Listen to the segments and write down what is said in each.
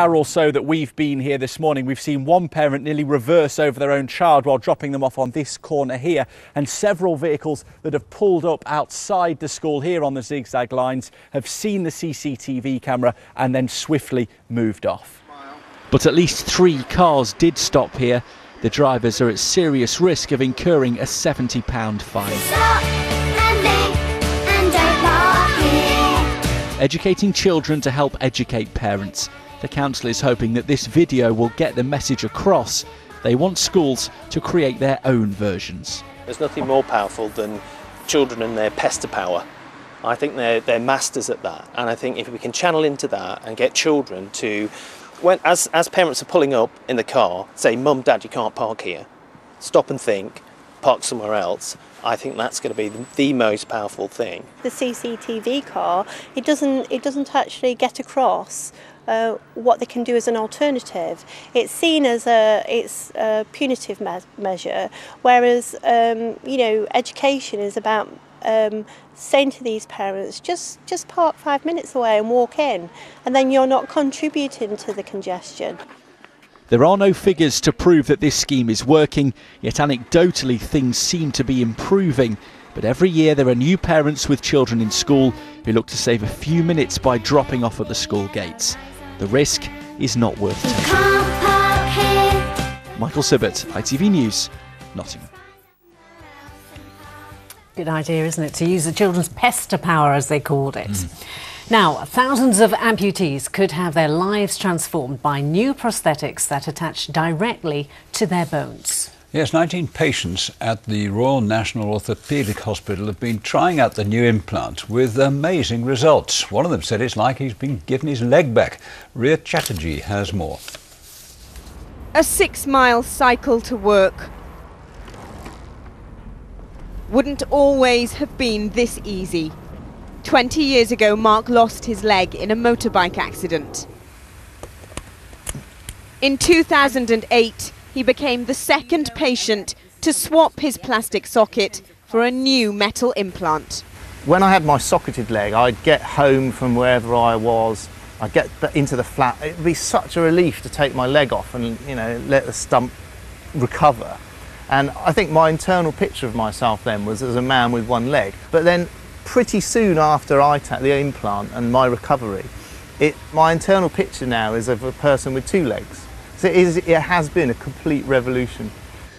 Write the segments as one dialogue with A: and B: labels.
A: Hour or so that we've been here this morning, we've seen one parent nearly reverse over their own child while dropping them off on this corner here, and several vehicles that have pulled up outside the school here on the zigzag lines have seen the CCTV camera and then swiftly moved off. But at least 3 cars did stop here. The drivers are at serious risk of incurring a £70 fine.
B: Stop and don't park here.
A: Educating children to help educate parents. The council is hoping that this video will get the message across. They want schools to create their own versions.
C: There's nothing more powerful than children and their pester power. I think they're masters at that, and I think if we can channel into that and get children to, as parents are pulling up in the car, say, "Mum, Dad, you can't park here. Stop and think, park somewhere else." I think that's going to be the most powerful thing.
D: The CCTV car, it doesn't actually get across what they can do as an alternative. It's seen as a punitive measure, whereas education is about saying to these parents, just park 5 minutes away and walk in, and then you're not contributing to the congestion.
A: There are no figures to prove that this scheme is working, yet anecdotally things seem to be improving. But every year there are new parents with children in school who look to save a few minutes by dropping off at the school gates. The risk is not worth taking. Michael Sibbett, ITV News, Nottingham.
E: Good idea, isn't it, to use the children's pester power, as they called it. Now, thousands of amputees could have their lives transformed by new prosthetics that attach directly to their bones.
F: Yes, 19 patients at the Royal National Orthopaedic Hospital have been trying out the new implant with amazing results. One of them said it's like he's been given his leg back. Ria Chatterjee has more.
G: A 6-mile cycle to work wouldn't always have been this easy. 20 years ago, Mark lost his leg in a motorbike accident. In 2008, he became the second patient to swap his plastic socket for a new metal implant.
H: When I had my socketed leg, I'd get home from wherever I was, I'd get into the flat. It'd be such a relief to take my leg off and, let the stump recover. And I think my internal picture of myself then was as a man with one leg. But then pretty soon after I had the implant and my recovery, my internal picture now is of a person with 2 legs. So it has been a complete revolution.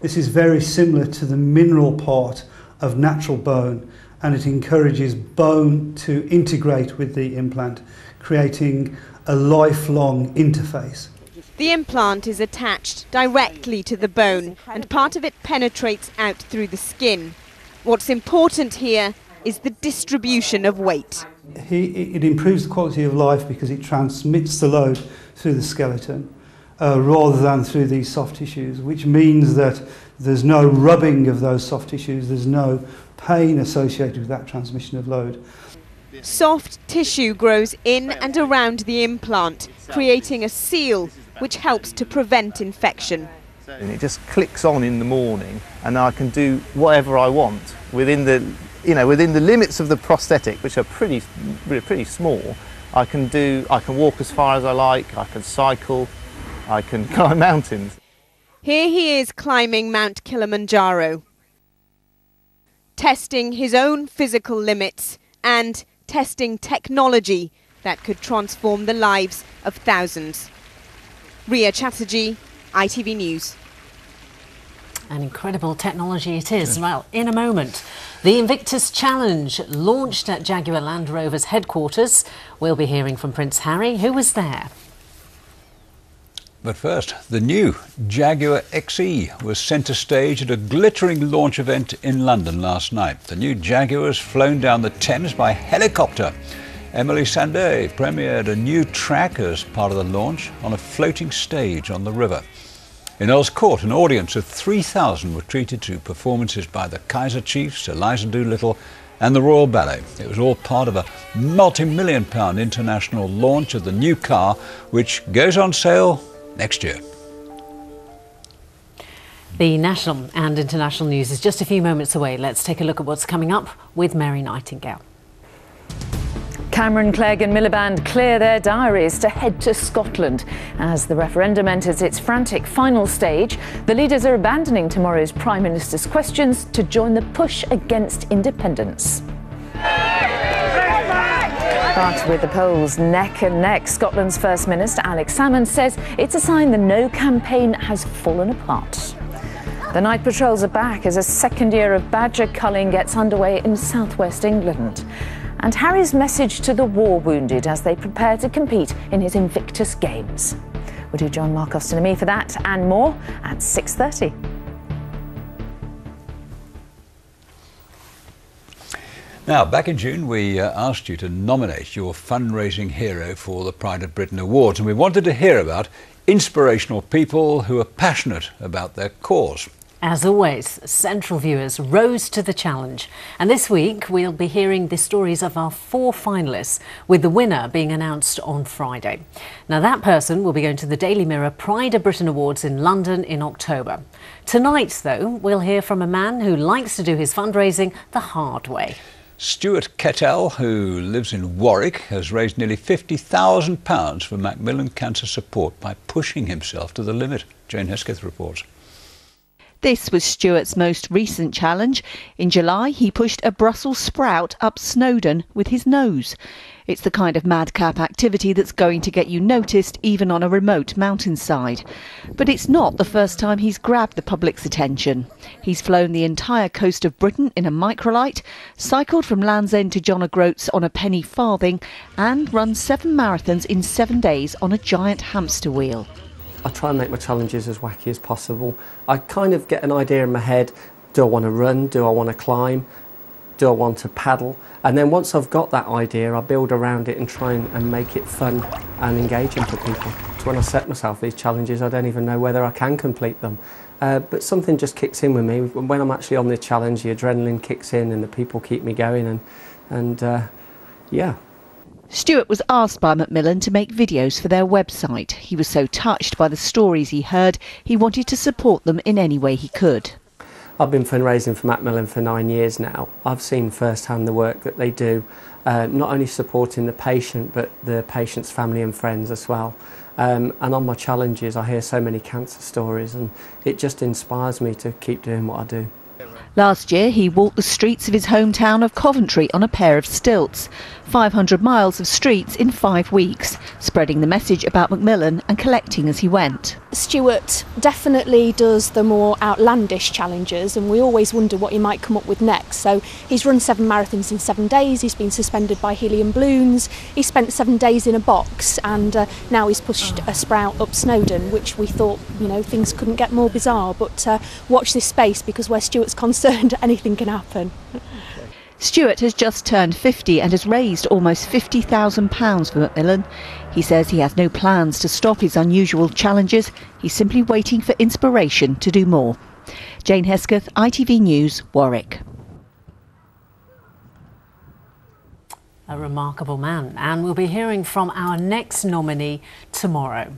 I: This is very similar to the mineral part of natural bone, and it encourages bone to integrate with the implant, creating a lifelong interface.
G: The implant is attached directly to the bone, and part of it penetrates out through the skin. What's important here is the distribution of weight.
I: It improves the quality of life because it transmits the load through the skeleton rather than through these soft tissues, which means that there's no rubbing of those soft tissues, there's no pain associated with that transmission of load.
G: Soft tissue grows in and around the implant, creating a seal which helps to prevent infection.
H: And it just clicks on in the morning, and I can do whatever I want within the limits of the prosthetic, which are pretty small. I can walk as far as I like, I can cycle, I can climb mountains.
G: Here he is climbing Mount Kilimanjaro, testing his own physical limits and testing technology that could transform the lives of thousands. Ria Chatterjee, ITV News.
E: An incredible technology it is. Well, in a moment, the Invictus Challenge launched at Jaguar Land Rover's headquarters. We'll be hearing from Prince Harry, who was there.
F: But first, the new Jaguar XE was centre stage at a glittering launch event in London last night. The new Jaguar was flown down the Thames by helicopter. Emily Sandé premiered a new track as part of the launch on a floating stage on the river. In Earl's Court, an audience of 3,000 were treated to performances by the Kaiser Chiefs, Eliza Doolittle and the Royal Ballet. It was all part of a multi-million-pound international launch of the new car, which goes on sale next year.
E: The national and international news is just a few moments away. Let's take a look at what's coming up with Mary Nightingale.
J: Cameron, Clegg and Miliband clear their diaries to head to Scotland. As the referendum enters its frantic final stage, the leaders are abandoning tomorrow's Prime Minister's questions to join the push against independence. But with the polls neck and neck, Scotland's First Minister Alex Salmond says it's a sign the No campaign has fallen apart. The night patrols are back as a second year of badger culling gets underway in southwest England. And Harry's message to the war wounded as they prepare to compete in his Invictus Games. We'll do John, Mark, Austin and me for that and more at 6:30.
F: Now, back in June, we asked you to nominate your fundraising hero for the Pride of Britain Awards, and we wanted to hear about inspirational people who are passionate about their cause.
E: As always, Central viewers rose to the challenge. And this week, we'll be hearing the stories of our 4 finalists, with the winner being announced on Friday. Now, that person will be going to the Daily Mirror Pride of Britain Awards in London in October. Tonight, though, we'll hear from a man who likes to do his fundraising the hard way.
F: Stuart Kettle, who lives in Warwick, has raised nearly £50,000 for Macmillan Cancer Support by pushing himself to the limit. Jane Hesketh reports.
K: This was Stuart's most recent challenge. In July, he pushed a Brussels sprout up Snowdon with his nose. It's the kind of madcap activity that's going to get you noticed even on a remote mountainside. But it's not the first time he's grabbed the public's attention. He's flown the entire coast of Britain in a microlight, cycled from Land's End to John O'Groats on a penny farthing, and run 7 marathons in 7 days on a giant hamster wheel.
L: I try and make my challenges as wacky as possible. I kind of get an idea in my head, do I want to run, do I want to climb, do I want to paddle? And then once I've got that idea, I build around it and try and make it fun and engaging for people. So when I set myself these challenges, I don't even know whether I can complete them. But something just kicks in with me. When I'm actually on the challenge, the adrenaline kicks in and the people keep me going and yeah.
K: Stuart was asked by Macmillan to make videos for their website. He was so touched by the stories he heard, he wanted to support them in any way he could.
L: I've been fundraising for Macmillan for 9 years now. I've seen firsthand the work that they do, not only supporting the patient, but the patient's family and friends as well. And on my challenges, I hear so many cancer stories, and it just inspires me to keep doing what I do.
K: Last year, he walked the streets of his hometown of Coventry on a pair of stilts. 500 miles of streets in 5 weeks, spreading the message about Macmillan and collecting as he went.
M: Stuart definitely does the more outlandish challenges, and we always wonder what he might come up with next. So he's run 7 marathons in 7 days, he's been suspended by helium balloons, he spent 7 days in a box, and now he's pushed a sprout up Snowdon, which we thought, you know, things couldn't get more bizarre. But watch this space, because where Stuart's concerned, anything can happen.
K: Stuart has just turned 50 and has raised almost £50,000 for Macmillan. He says he has no plans to stop his unusual challenges. He's simply waiting for inspiration to do more. Jane Hesketh, ITV News, Warwick.
E: A remarkable man, and we'll be hearing from our next nominee tomorrow.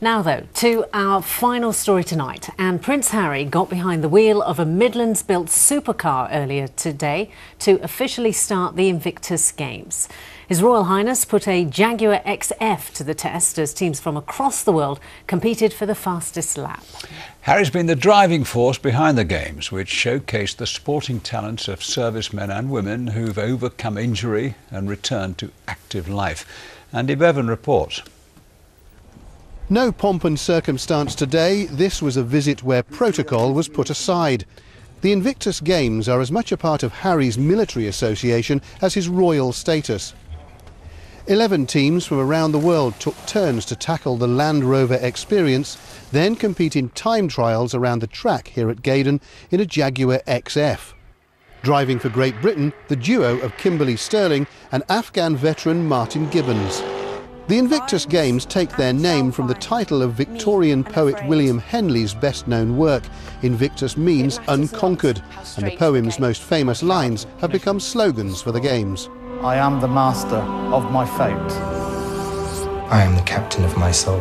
E: Now, though, to our final story tonight. And Prince Harry got behind the wheel of a Midlands-built supercar earlier today to officially start the Invictus Games. His Royal Highness put a Jaguar XF to the test as teams from across the world competed for the fastest lap.
F: Harry's been the driving force behind the Games, which showcased the sporting talents of servicemen and women who've overcome injury and returned to active life. Andy Bevan reports.
N: No pomp and circumstance today. This was a visit where protocol was put aside. The Invictus Games are as much a part of Harry's military association as his royal status. 11 teams from around the world took turns to tackle the Land Rover experience, then compete in time trials around the track here at Gaydon in a Jaguar XF. Driving for Great Britain, the duo of Kimberly Sterling and Afghan veteran Martin Gibbons. The Invictus Games take their name from the title of Victorian poet William Henley's best-known work. Invictus means unconquered, and the poem's most famous lines have become slogans for the Games.
O: I am the master of my fate.
P: I am the captain of my soul.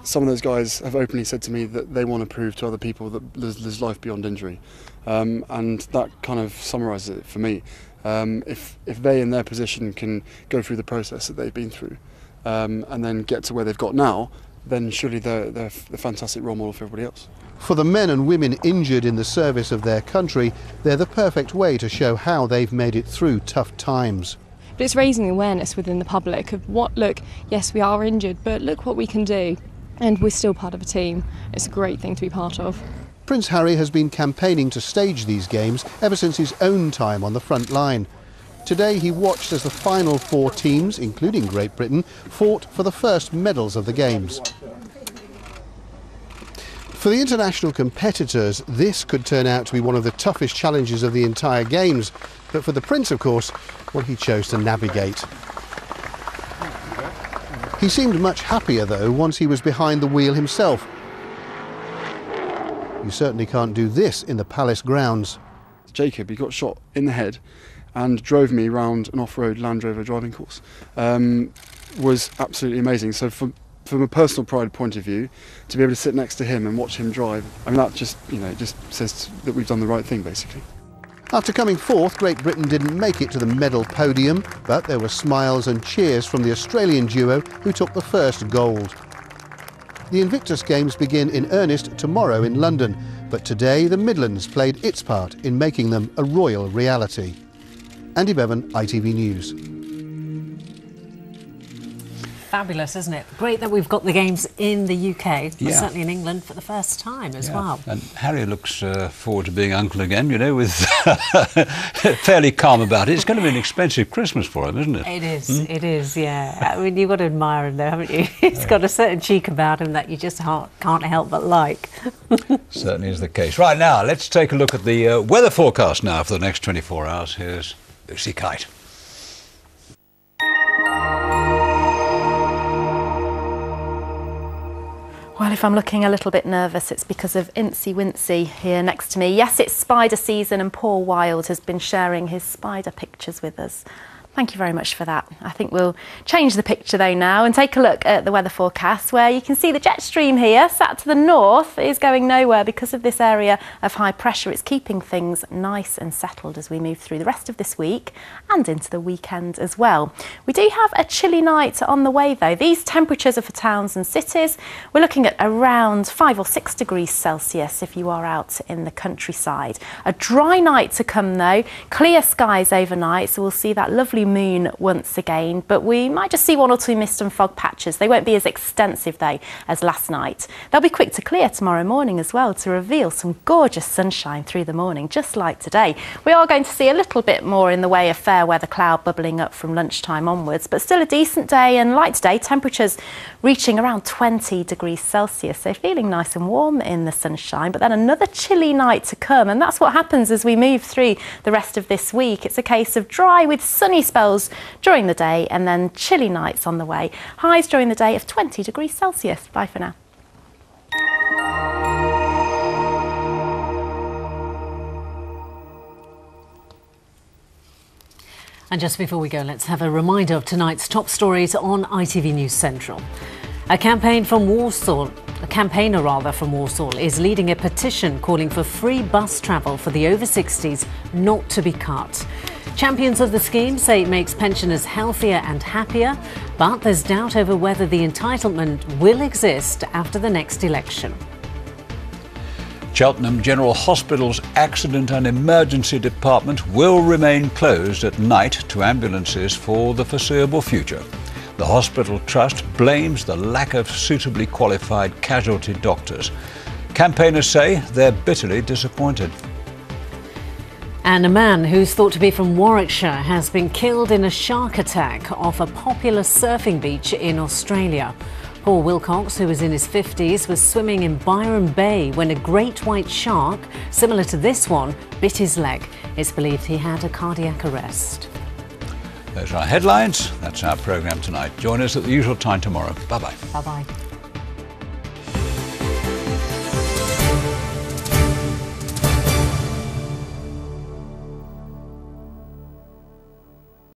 Q: Some of those guys have openly said to me that they want to prove to other people that there's life beyond injury. And that kind of summarises it for me. If they in their position can go through the process that they've been through and then get to where they've got now, then surely they're the fantastic role model for everybody else.
N: For the men and women injured in the service of their country, they're the perfect way to show how they've made it through tough times.
R: But it's raising awareness within the public of look, yes, we are injured, but look what we can do. And we're still part of a team. It's a great thing to be part of.
N: Prince Harry has been campaigning to stage these games ever since his own time on the front line. Today he watched as the final 4 teams, including Great Britain, fought for the first medals of the games. For the international competitors, this could turn out to be one of the toughest challenges of the entire games. But for the Prince, of course, well, he chose to navigate. He seemed much happier, though, once he was behind the wheel himself. You certainly can't do this in the palace grounds.
Q: Jacob, he got shot in the head and drove me around an off-road Land Rover driving course. Was absolutely amazing. So from a personal pride point of view, to be able to sit next to him and watch him drive, I mean, that just, it just says that we've done the right thing, basically.
N: After coming fourth, Great Britain didn't make it to the medal podium, but there were smiles and cheers from the Australian duo who took the first gold. The Invictus Games begin in earnest tomorrow in London, but today the Midlands played its part in making them a royal reality. Andy Bevan, ITV News.
E: Fabulous, isn't it? Great that we've got the games in the UK, but
F: Yeah.
E: certainly in England for the first time as well.
F: And Harry looks forward to being uncle again, with fairly calm about it. It's going to be an expensive Christmas for him, isn't it?
E: It is, it is, yeah. I mean, you've got to admire him though, haven't you? He's got a certain cheek about him that you just can't help but like.
F: Certainly is the case. Right, now, let's take a look at the weather forecast now for the next 24 hours. Here's Lucy Kite.
S: Well, if I'm looking a little bit nervous, it's because of Incy Wincy here next to me. Yes, it's spider season and Paul Wilde has been sharing his spider pictures with us. Thank you very much for that. I think we'll change the picture though now and take a look at the weather forecast, where you can see the jet stream here sat to the north is going nowhere because of this area of high pressure. It's keeping things nice and settled as we move through the rest of this week and into the weekend as well. We do have a chilly night on the way though. These temperatures are for towns and cities. We're looking at around 5 or 6 degrees Celsius if you are out in the countryside. A dry night to come though, clear skies overnight, so we'll see that lovely moon once again, but we might just see 1 or 2 mist and fog patches. They won't be as extensive though as last night. They'll be quick to clear tomorrow morning as well to reveal some gorgeous sunshine through the morning, just like today. We are going to see a little bit more in the way of fair weather cloud bubbling up from lunchtime onwards, but still a decent day, and like today, temperatures reaching around 20 degrees Celsius, so feeling nice and warm in the sunshine, but then another chilly night to come, and that's what happens as we move through the rest of this week. It's a case of dry with sunny spells during the day and then chilly nights on the way. Highs during the day of 20 degrees Celsius. Bye for now.
E: And just before we go, let's have a reminder of tonight's top stories on ITV News Central. A campaigner from Warsaw is leading a petition calling for free bus travel for the over 60s not to be cut. Champions of the scheme say it makes pensioners healthier and happier, but there's doubt over whether the entitlement will exist after the next election.
F: Cheltenham General Hospital's Accident and Emergency Department will remain closed at night to ambulances for the foreseeable future. The hospital trust blames the lack of suitably qualified casualty doctors. Campaigners say they're bitterly disappointed.
E: And a man who's thought to be from Warwickshire has been killed in a shark attack off a popular surfing beach in Australia. Paul Wilcox, who was in his 50s, was swimming in Byron Bay when a great white shark, similar to this one, bit his leg. It's believed he had a cardiac arrest.
F: Those are our headlines. That's our programme tonight. Join us at the usual time tomorrow. Bye-bye.
E: Bye-bye.